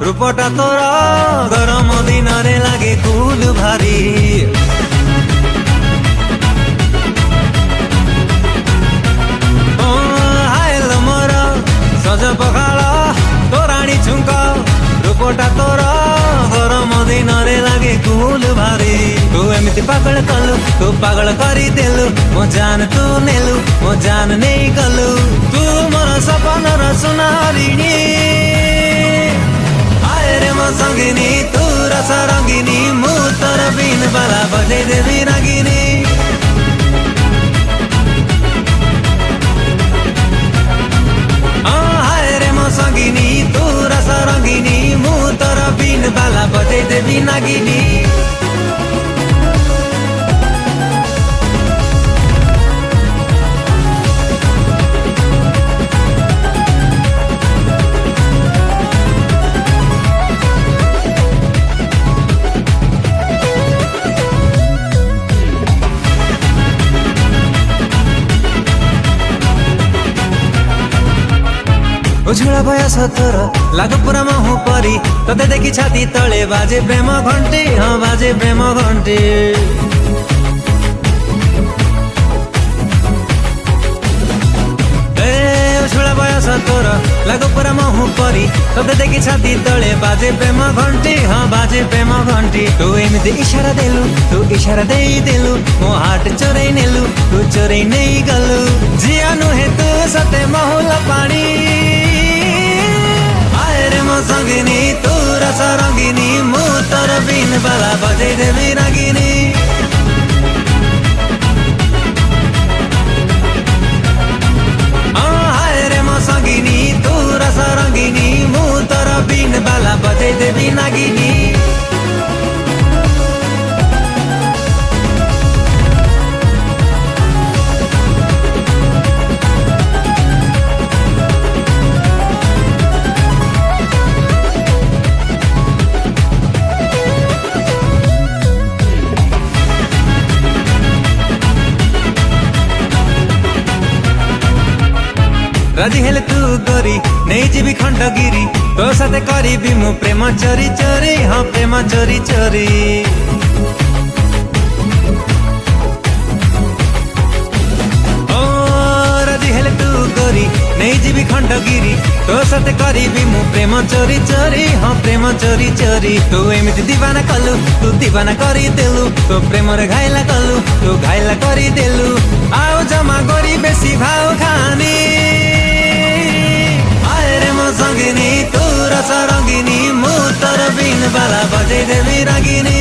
रूपटा तोर गरम दिन रे लागे कुल भारी हायल मोर सज पखाल तोराणी छुंक रूपटा तोर गरम दिन रे लागे कुल भारी तू एमती पागल कलु तू पागल करी देलु मो जान तू नेलु मो जान नहीं गलु तू मोर सपनर सुनारिणी आए रे मो संगिनी तू रस रंगिनी मु तोर बिन बाला बजे देवी रागिनी हाय रे मो संगिनी तू रस रंगिनी मु तोर बिन बाला बजे देवी नागिनी उछुड़ा बयस तोर लाग पुरा महु परी तते देखि छाती तले बाजे प्रेम घंटी हाँ बाजे प्रेम घंटी उछुड़ा बयस तोर लाग पुरा महु परी तते देखि छाती तले बाजे प्रेम घंटी हाँ बाजे प्रेम घंटी तू एमती इशारा देलु तू इशारा देई देलु मो हाट चोरई नेलु तू चोरई नहीं गलु जिया नुहे तू सते महुला पानी मो संगिनी तू रस रंगिनी मु तोर बिन बाला बजे देवी रागिनी हाय रे मो संगिनी तू रस रंगिनी मु तोर बिन बाला बजे देवी नागिनी राजी हेले तू गोरी नहीं जीवी खंडगिरी तो साथे करीबी मु प्रेम चोरी चोरी हाँ प्रेम चोरी चोरी ओ राजी हेले तू गोरी नहीं जीवी खंडगिरी तो साथे करीबी मु प्रेम चोरी चोरी हाँ प्रेम चोरी चोरी तू एमती दीवाना कलु तू दीवाना करी देलु तो प्रेम रे घायला कलु तू घायला करी देलु आओ जमा गोरी बेसी भाव खानी संगिनी तू रस रंगिनी मु तोर बिन बाला बजे देवी रागिनी